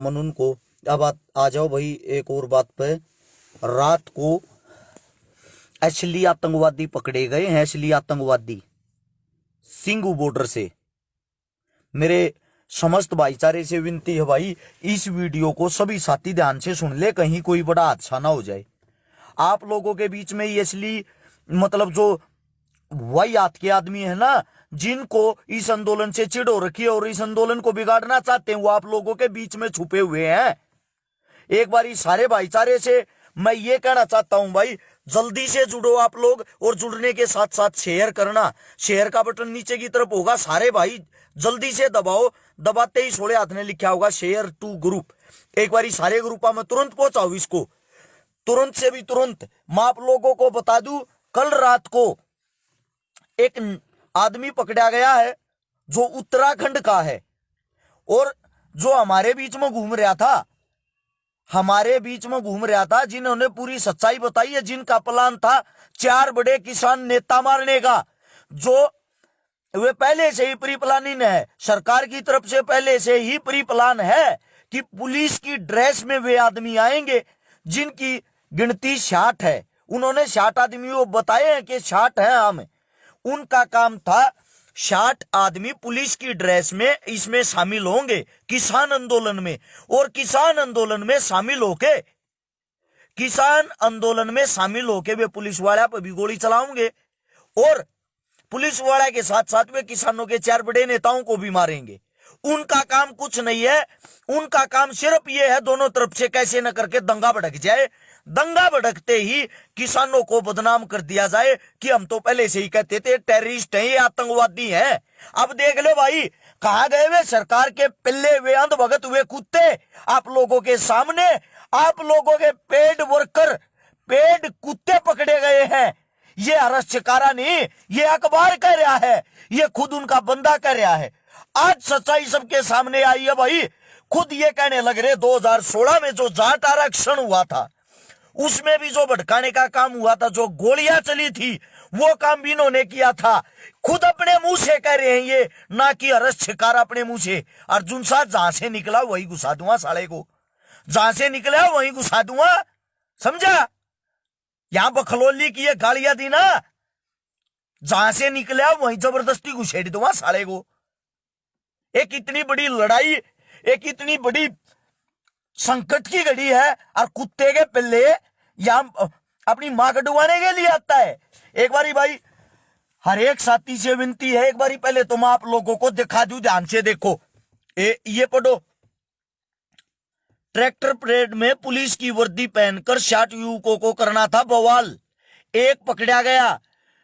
मनून को। अब आ जाओ भाई एक और बात पे। रात को असली आतंकवादी पकड़े गए हैं, असली आतंकवादी सिंगू बॉर्डर से। मेरे समस्त भाईचारे से विनती है भाई, इस वीडियो को सभी साथी ध्यान से सुन ले, कहीं कोई बड़ा हादसा ना हो जाए। आप लोगों के बीच में ये असली मतलब जो वाहियात के आदमी है ना, जिनको इस आंदोलन से चिढ़ हो रखी है और इस आंदोलन को बिगाड़ना चाहते हैं, वो आप लोगों के बीच में छुपे हुए हैं। एक बार सारे भाईचारे से मैं ये कहना चाहता हूं भाई, जल्दी से जुड़ो आप लोग, और जुड़ने के साथ साथ शेयर करना। शेयर का बटन नीचे की तरफ होगा, सारे भाई जल्दी से दबाओ। दबाते ही सोले हाथ ने लिखा होगा शेयर टू ग्रुप। एक बार सारे ग्रुपा में तुरंत पहुंचाओ इसको, तुरंत से भी तुरंत। मैं आप लोगों को बता दूं, कल रात को एक आदमी पकड़ा गया है जो उत्तराखंड का है, और जो हमारे बीच में घूम रहा था, जिन्होंने पूरी सच्चाई बताई है, जिनका प्लान था 4 बड़े किसान नेता मारने का, जो वे पहले से ही प्री प्लानिंग है, सरकार की तरफ से पहले से ही प्री प्लान है कि पुलिस की ड्रेस में वे आदमी आएंगे, जिनकी गिनती 60 है। उन्होंने 60 आदमियों बताए हैं कि 60 है हम। उनका काम था 60 आदमी पुलिस की ड्रेस में इसमें शामिल होंगे किसान आंदोलन में, और किसान आंदोलन में शामिल होके वे पुलिस वाला पर भी गोली चलाओगे, और पुलिस वाला के साथ साथ वे किसानों के 4 बड़े नेताओं को भी मारेंगे। उनका काम कुछ नहीं है, उनका काम सिर्फ ये है दोनों तरफ से कैसे न करके दंगा भड़क जाए, दंगा भड़कते ही किसानों को बदनाम कर दिया जाए कि हम तो पहले से ही कहते थे टेररिस्ट हैं, ये आतंकवादी हैं। अब देख लो भाई, कहा गए वे सरकार के पिल्ले, वे अंधभगत, वे कुत्ते आप लोगों के सामने, आप लोगों के पेड वर्कर, पेड कुत्ते पकड़े गए हैं। ये अरक्षकारा नहीं, ये अखबार कह रहा है, ये खुद उनका बंदा कह रहा है। आज सच्चाई सबके सामने आई है भाई। खुद ये कहने लग रहे 2016 में जो जाट आरक्षण हुआ था, उसमें भी जो भटकाने का काम हुआ था, जो गोलियां चली थी, वो काम भी इन्होंने किया था। खुद अपने मुंह से कह रहे हैं ये, ना कि अरक्षकार अपने मुंह से। अर्जुन साहब, जहां से निकला वही घुसा दूंगा साले को, जहां से निकला वही घुसा दूंगा, समझा। यहां बखलोली की ये गालियां दी ना, जहां से निकला वहीं जबरदस्ती घुसेड़ दूंगा साले को। एक इतनी बड़ी लड़ाई, एक इतनी बड़ी संकट की घड़ी है, और कुत्ते के पिल्ले यहां अपनी मां को डुबाने के लिए आता है। एक बारी भाई हर एक साथी से विनती है, एक बारी पहले तो मैं आप लोगों को दिखा दूं, ध्यान से देखो। ये पढ़ो, ट्रैक्टर परेड में पुलिस की वर्दी पहनकर 60 युवकों को करना था बवाल, एक पकड़ा गया।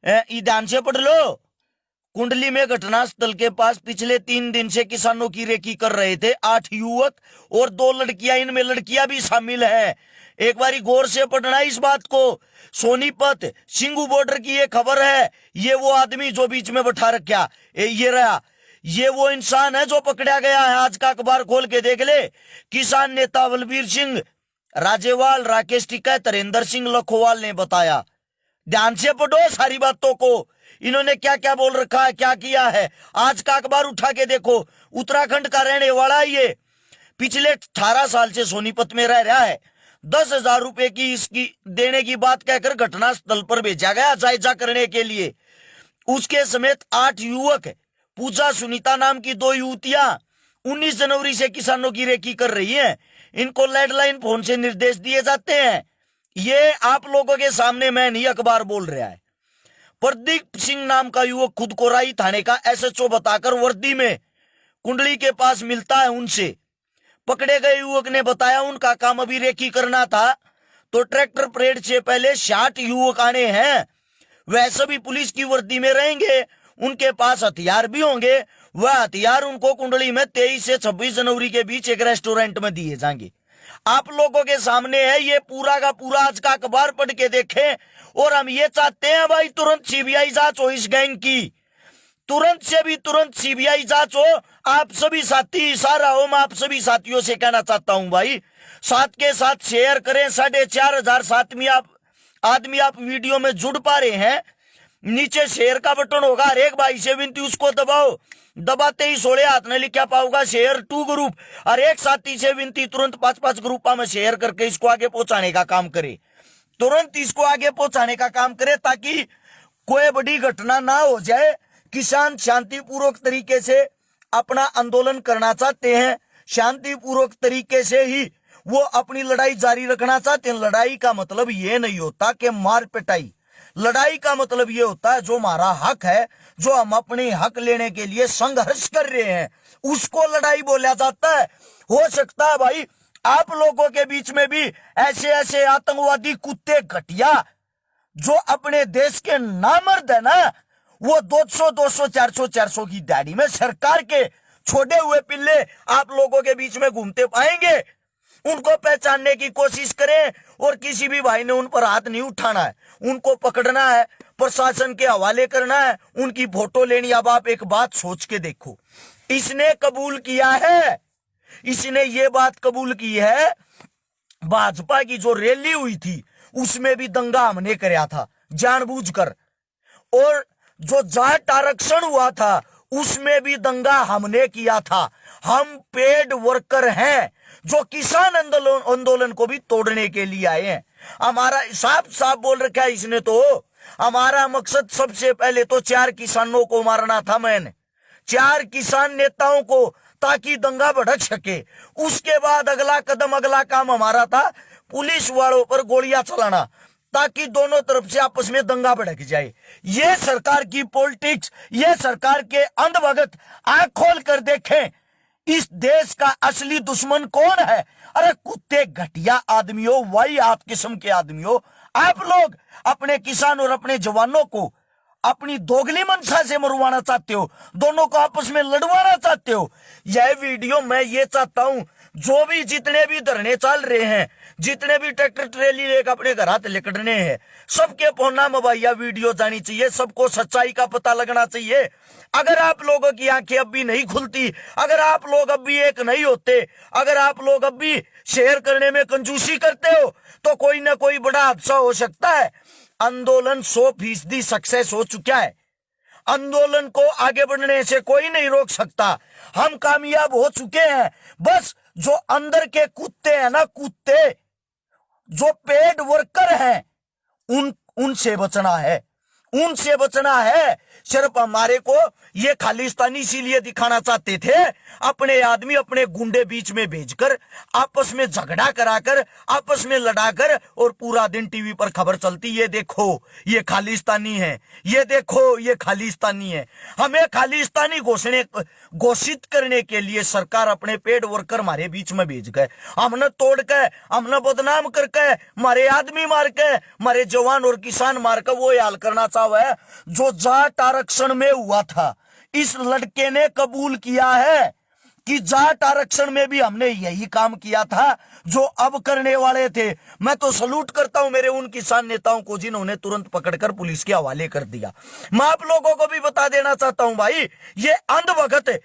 ध्यान से पढ़ लो। कुंडली में घटनास्थल के पास पिछले 3 दिन से किसानों की रेकी कर रहे थे 8 युवक और 2 लड़कियां, इनमें लड़कियां भी शामिल हैं। एक बारी गौर से पढ़ना इस बात को। सोनीपत सिंगू बॉर्डर की ये खबर है। ये वो आदमी जो बीच में बैठा रखा, ये रहा, ये वो इंसान है जो पकड़ा गया है। आज का अखबार खोल के देख ले। किसान नेता बलबीर सिंह राजेवाल, राकेश टिकैत, हरेंद्र सिंह लखोवाल ने बताया। ध्यान से पढ़ो सारी बातों को, इन्होंने क्या क्या बोल रखा है, क्या किया है। आज का अखबार उठा के देखो। उत्तराखंड का रहने वाला ये, पिछले 18 साल से सोनीपत में रह रहा है। 10,000 रुपए की इसकी देने की बात कहकर घटनास्थल पर भेजा गया जायजा करने के लिए। उसके समेत 8 युवक, पूजा सुनीता नाम की 2 युवतियां 19 जनवरी से किसानों की रेकी कर रही हैं। इनको लैंडलाइन फोन से निर्देश दिए जाते हैं। ये आप लोगों के सामने मैं नहीं, अखबार बोल रहा है। प्रदीप सिंह नाम का युवक खुद को राई थाने का एसएचओ बताकर वर्दी में कुंडली के पास मिलता है उनसे। पकड़े गए युवक ने बताया उनका काम अभी रेकी करना था, तो ट्रैक्टर परेड से पहले 60 युवक आने हैं। वह सभी पुलिस की वर्दी में रहेंगे, उनके पास हथियार भी होंगे। वह हथियार उनको कुंडली में 23 से 26 जनवरी के बीच एक रेस्टोरेंट में दिए जाएंगे। आप लोगों के सामने है ये पूरा का पूरा। आज का अखबार पढ़ के देखें। और हम ये चाहते हैं भाई, तुरंत सीबीआई जांच हो इस गैंग की, तुरंत से भी तुरंत सीबीआई जांच हो। आप सभी साथी, इशारा हो, मैं आप सभी साथियों से कहना चाहता हूं भाई, साथ के साथ शेयर करें। 4,500 आदमी आप वीडियो में जुड़ पा रहे हैं। नीचे शेयर का बटन होगा, हर एक भाई से विनती उसको दबाओ। दबाते ही 16 हाथ ने लिखा पाऊंगा शेयर टू ग्रुप। और एक साथी से विनती तुरंत 5-5 ग्रुपा में शेयर करके इसको आगे पहुंचाने का काम करे, तुरंत इसको आगे पहुंचाने का काम करे, ताकि कोई बड़ी घटना ना हो जाए। किसान शांतिपूर्वक तरीके से अपना आंदोलन करना चाहते हैं, शांतिपूर्वक तरीके से ही वो अपनी लड़ाई जारी रखना चाहते हैं। लड़ाई का मतलब ये नहीं होता कि मार पिटाई, लड़ाई का मतलब ये होता है जो हमारा हक है, जो हम अपने हक लेने के लिए संघर्ष कर रहे हैं, उसको लड़ाई बोला जाता है। हो सकता है भाई आप लोगों के बीच में भी ऐसे ऐसे आतंकवादी कुत्ते घटिया जो अपने देश के नामर्द है ना, वो 200 400 की दाढ़ी में सरकार के छोड़े हुए पिल्ले आप लोगों के बीच में घूमते पाएंगे। उनको पहचानने की कोशिश करें, और किसी भी भाई ने उन पर हाथ नहीं उठाना है, उनको पकड़ना है, प्रशासन के हवाले करना है, उनकी फोटो लेनी। अब आप एक बात सोच के देखो, इसने कबूल किया है, इसने ये बात कबूल की है, भाजपा की जो रैली हुई थी उसमें भी दंगा हमने कराया था जानबूझकर, और जो जाट आरक्षण हुआ था उसमें भी दंगा हमने किया था। हम पेड वर्कर हैं जो किसान आंदोलन को भी तोड़ने के लिए आए हैं। हमारा साफ साफ बोल रखा है इसने, तो हमारा मकसद सबसे पहले तो 4 किसानों को मारना था, मैंने 4 किसान नेताओं को, ताकि दंगा भड़क सके। उसके बाद अगला कदम, अगला काम हमारा था पुलिस वालों पर गोलियां चलाना, ताकि दोनों तरफ से आपस में दंगा भड़क जाए। ये सरकार की पॉलिटिक्स, ये सरकार के अंधभगत आंख खोल कर देखें इस देश का असली दुश्मन कौन है। अरे कुत्ते घटिया आदमियों, वाहियात किस्म के आदमियों, आप लोग अपने किसान और अपने जवानों को अपनी दोगली मंशा से मरवाना चाहते हो, दोनों को आपस में लड़वाना चाहते हो। यह वीडियो मैं ये चाहता हूं जो भी जितने भी धरने चल रहे हैं, जितने भी ट्रैक्टर ट्रेली लेकर अपने घर हाथ लिकड़ने हैं, सबके पहुंचना मोबाइल वीडियो जानी चाहिए, सबको सच्चाई का पता लगना चाहिए। अगर आप लोगों की आंखें अब भी नहीं खुलती, अगर आप लोग अब भी एक नहीं होते, अगर आप लोग अब भी शेयर करने में कंजूसी करते हो, तो कोई ना कोई बड़ा हादसा हो सकता है। आंदोलन 100% सक्सेस हो चुका है, आंदोलन को आगे बढ़ने से कोई नहीं रोक सकता, हम कामयाब हो चुके हैं। बस जो अंदर के कुत्ते हैं ना, कुत्ते जो पेड वर्कर हैं, उनसे बचना है, उनसे बचना है। सिर्फ हमारे को ये खालिस्तानी इसीलिए दिखाना चाहते थे, अपने आदमी अपने गुंडे बीच में भेजकर आपस में झगड़ा कराकर, आपस में लड़ाकर, और पूरा दिन टीवी पर खबर चलती, ये देखो ये खालिस्तानी है, ये देखो ये खालिस्तानी है। हमें खालिस्तानी घोषित करने के लिए सरकार अपने पेड वर्कर हमारे बीच में भेज गए, हमने तोड़ के, हमने बदनाम करके, हमारे आदमी मार के, हमारे जवान और किसान मार के वो हाल करना चाहे जो जाट आरक्षण में हुआ था। इस लड़के ने कबूल किया है कि जाट आरक्षण में भी हमने यही काम किया था जो अब करने वाले थे। मैं तो सलूट करता हूं मेरे उन किसान नेताओं को जिन्होंने तुरंत पकड़कर पुलिस के हवाले कर दिया। मैं आप लोगों को भी बता देना चाहता हूं भाई, ये अंधभगत है,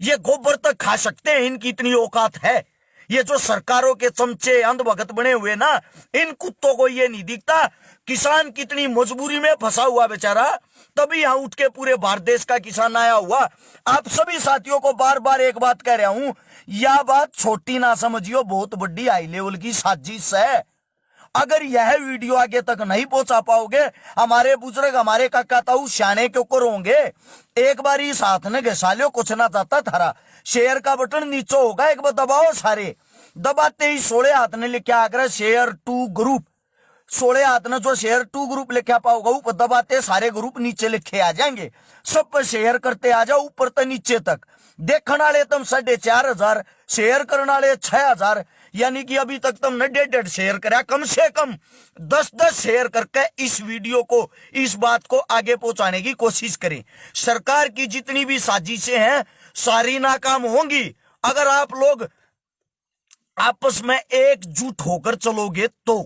ये गोबर तक खा सकते हैं, इनकी इतनी औकात है। ये जो सरकारों के चमचे अंधभगत बने हुए ना, इन कुत्तों को ये नहीं दिखता किसान कितनी मजबूरी में फंसा हुआ बेचारा, तभी यहां उठ के पूरे भारत देश का किसान आया हुआ। आप सभी साथियों को बार बार एक बात कह रहा हूं, यह बात छोटी ना समझियो, बहुत बड़ी हाई लेवल की साजिश है। अगर यह वीडियो आगे तक नहीं पहुंचा पाओगे, हमारे बुजुर्ग, हमारे काका ताऊ सियाने के ऊपर होंगे, एक बार इस हाथ ने घसा लियो, कुछ ना चाहता थारा शेयर का बटन नीचे होगा, एक बार दबाओ, सारे दबाते ही 16 हाथ ने लिखा आकर शेयर टू ग्रुप, 16 हाथ ने जो शेयर टू ग्रुप लिखा पाओगा, ऊपर दबाते सारे ग्रुप नीचे लिखे आ जाएंगे, सब पर शेयर करते आ जाओ ऊपर तक नीचे तक। देखने वाले तुम 4,500, शेयर करने वाले 6,000, यानी कि अभी तक तुमने 1.5 शेयर करा, कम से कम 10-10 शेयर करके इस वीडियो को, इस बात को आगे पहुंचाने की कोशिश करें। सरकार की जितनी भी साजिशें हैं सारी नाकाम होंगी अगर आप लोग आपस में एकजुट होकर चलोगे तो।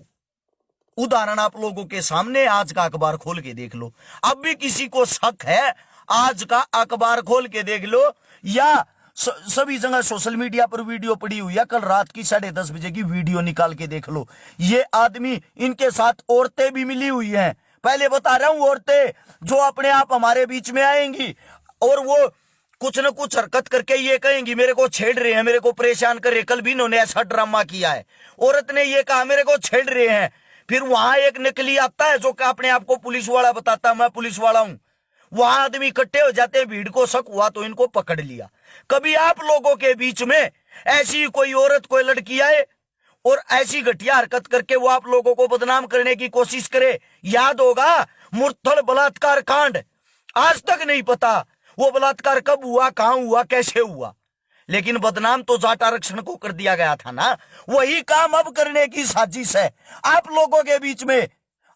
उदाहरण आप लोगों के सामने, आज का अखबार खोल के देख लो, अब भी किसी को शक है आज का अखबार खोल के देख लो, या सभी जगह सोशल मीडिया पर वीडियो पड़ी हुई है, कल रात की 10:30 बजे की वीडियो निकाल के देख लो। ये आदमी, इनके साथ औरतें भी मिली हुई हैं, पहले बता रहा हूं, औरतें जो अपने आप हमारे बीच में आएंगी और वो कुछ न कुछ हरकत करके ये कहेंगी मेरे को छेड़ रहे हैं, मेरे को परेशान कर रहे। कल भी इन्होंने ऐसा ड्रामा किया है, औरत ने ये कहा मेरे को छेड़ रहे हैं। फिर वहां एक नकली आता है जो कि अपने आप को पुलिस वाला बताता, मैं पुलिस वाला हूं। वहां आदमी इकट्ठे हो जाते हैं, भीड़ को शक हुआ तो इनको पकड़ लिया। कभी आप लोगों के बीच में ऐसी कोई औरत, कोई लड़की आए और ऐसी घटिया हरकत करके वो आप लोगों को बदनाम करने की कोशिश करे, याद होगा मुरथल बलात्कार कांड, आज तक नहीं पता वो बलात्कार कब हुआ, कहां हुआ, कैसे हुआ, लेकिन बदनाम तो जाट आरक्षण को कर दिया गया था ना। वही काम अब करने की साजिश है आप लोगों के बीच में।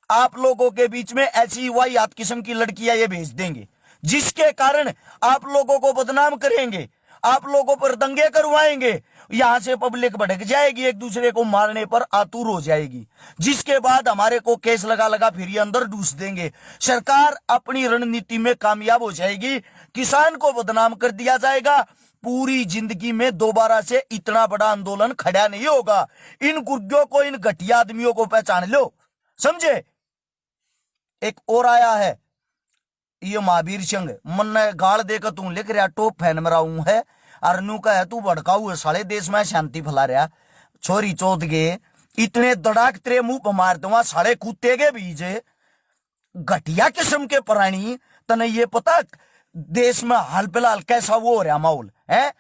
आप लोगों के बीच में ऐसी वाहियात किस्म की लड़कियां ये भेज देंगे, जिसके कारण आप लोगों को बदनाम करेंगे, आप लोगों पर दंगे करवाएंगे। यहां से पब्लिक भड़क जाएगी, एक दूसरे को मारने पर आतुर हो जाएगी, जिसके बाद हमारे को केस लगा लगा फिर ये अंदर डूस देंगे। सरकार अपनी रणनीति में कामयाब हो जाएगी, किसान को बदनाम कर दिया जाएगा। पूरी जिंदगी में दोबारा से इतना बड़ा आंदोलन खड़ा नहीं होगा। इन गुर्गों को, इन घटिया आदमियों को पहचान लो, समझे। एक और आया है ये महावीर सिंह, मन ने गाल देकर तू लिख रहा टॉप फैन मरा हूं है, अरनू का है तू भड़काऊ है, साले देश में शांति फैला रहा। छोरी चौथ गे इतने दड़ाक तेरे मुंह पर मार दूंगा, साले कुत्ते के बीज घटिया किस्म के प्राणी। तने ये पता देश में हाल फिलहाल कैसा वो हो रहा माहौल है,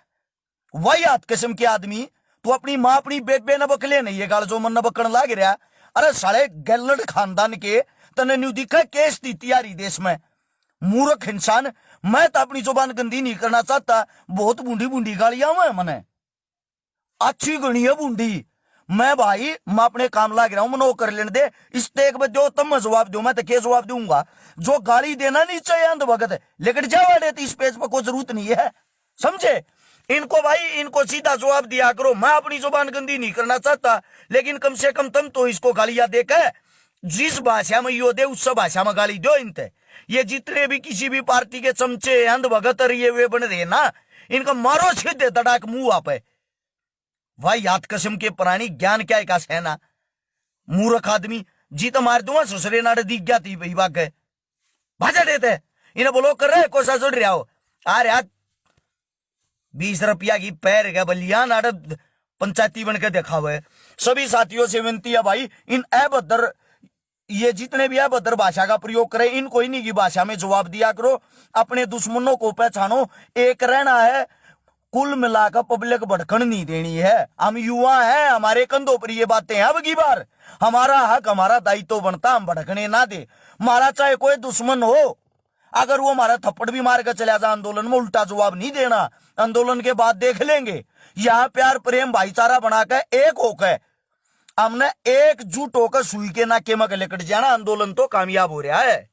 वाहियात किस्म के आदमी। तू अपनी माँ अपनी बेबे न बकले नहीं, ये गाल जो मन न बकन लाग रहा। अरे साले गैलड खानदान के तने न्यू दिखा केस दी तैयारी देश में, मूर्ख इंसान। मैं तो अपनी जुबान गंदी नहीं करना चाहता, बहुत बूंदी बूंदी गालियां हुए मने, अच्छी गणी है बूंदी। मैं भाई मैं अपने काम लाग रहा हूं, मनो कर लेने दे। इस तेक में दो तब मैं जवाब दूं, मैं तो क्या जवाब दूंगा। जो गाली देना नहीं चाहिए अंध भगत लेकिन जवाब देती, इस पेज पर कोई जरूरत नहीं है, समझे। इनको भाई इनको सीधा जवाब दिया करो। मैं अपनी जुबान गंदी नहीं करना चाहता, लेकिन कम से कम तुम तो इसको गालियां देकर जिस भाषा में यो दे उस भाषा में गाली दो इनते। ये जितने भी किसी भी पार्टी के चमचे अंध भगत ये वे बन रहे ना, इनका मारो सीधे तड़ाक मुंह आप है। भाई याद कसम के प्राणी, ज्ञान क्या है का सेना, मूर्ख आदमी। जीत मार दूंगा ससुरे नाड़ दिख गया थी भाई भाग गए, भाजा देते इन्हें बोलो कर रहे कोसा जुड़ रहा हो। अरे यार 20 रुपया की पैर गया बलिया नाड़ पंचायती बन के देखा हुआ है। सभी साथियों से विनती है भाई, इन अभद्र ये जितने भी अभद्र भाषा का प्रयोग करें, इनको इन्हीं की भाषा में जवाब दिया करो। अपने दुश्मनों को पहचानो, एक रहना है, कुल मिलाकर पब्लिक भड़कन नहीं देनी है। हम युवा हैं, हमारे कंधों पर ये बातें हैं। अब की बार हमारा हक, हमारा दायित्व बनता, हम भड़कने ना दे। हमारा चाहे कोई दुश्मन हो, अगर वो हमारा थप्पड़ भी मार कर चला जाए आंदोलन में, उल्टा जवाब नहीं देना। आंदोलन के बाद देख लेंगे। यहाँ प्यार प्रेम भाईचारा बनाकर एक होकर हमने एकजुट होकर सुई के नाके में लेकर जाना। आंदोलन तो कामयाब हो रहा है,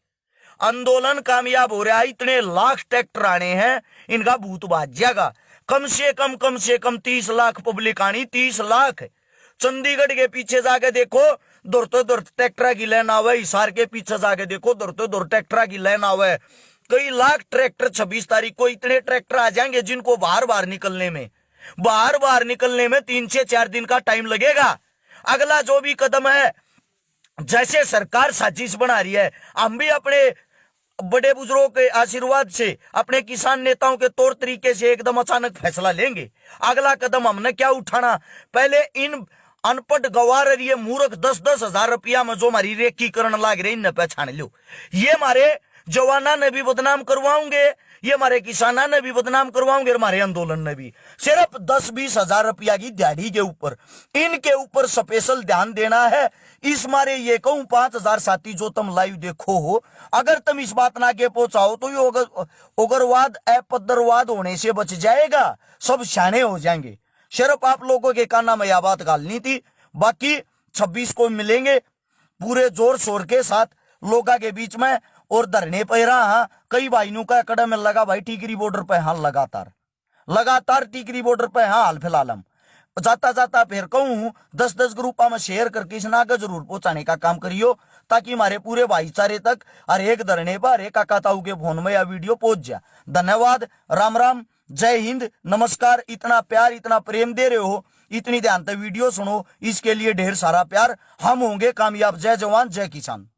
आंदोलन कामयाब हो रहा है। इतने लाख ट्रैक्टर आने हैं, इनका भूत बाज जाएगा। कम से कम 30 लाख पब्लिक आनी, 30 लाख। चंडीगढ़ के पीछे जाके देखो, दौड़ते दौड़ते ट्रैक्टर की लाइन आवे। हिसार के पीछे जाके देखो, दौड़ते दौड़ते ट्रैक्टर की लाइन आवे। कई लाख ट्रैक्टर 26 तारीख को इतने ट्रैक्टर आ जाएंगे, जिनको बाहर निकलने में 3 से 4 दिन का टाइम लगेगा। अगला जो भी कदम है, जैसे सरकार साजिश बना रही है, हम भी अपने बड़े बुजुर्गों के आशीर्वाद से, अपने किसान नेताओं के तौर तरीके से एकदम अचानक फैसला लेंगे। अगला कदम हमने क्या उठाना, पहले इन अनपढ़ गवार ये मूर्ख 10-10 हजार रुपया में जो हमारी रेखीकरण लाग रही, इन्हें पहचान लो। ये हमारे जवाना ने भी बदनाम करवाओगे, ये हमारे किसाना ने भी बदनाम करवाओगे, हमारे आंदोलन ने भी। सिर्फ 10-20 हजार रुपया की दिहाड़ी के ऊपर, इनके ऊपर स्पेशल ध्यान देना है। इस मारे ये कहूं 5000 साथी जो तुम लाइव देखो हो, अगर तुम इस बात ना के पहुंचाओ तो ये उग्रवाद अपद्रवाद होने से बच जाएगा, सब शाने हो जाएंगे। सिर्फ आप लोगों के काना में यह बात गालनी थी। बाकी 26 को मिलेंगे पूरे जोर शोर के साथ लोगा के बीच में, और धरने पे रहा। कई भाइयों का कड़े में लगा भाई टिकरी बॉर्डर पे हाल लगातार टिकरी बॉर्डर पे हाल फिलहाल हम जाता फिर कहूं 10-10 ग्रुपा में शेयर करके इस नागा जरूर पहुंचाने का काम करियो, ताकि हमारे पूरे भाईचारे तक हर एक धरने पर, हर एक काका ताऊ के फोन में यह वीडियो पहुंच जाए। धन्यवाद, राम राम, जय हिंद, नमस्कार। इतना प्यार इतना प्रेम दे रहे हो, इतनी ध्यान से वीडियो सुनो, इसके लिए ढेर सारा प्यार। हम होंगे कामयाब। जय जवान जय किसान।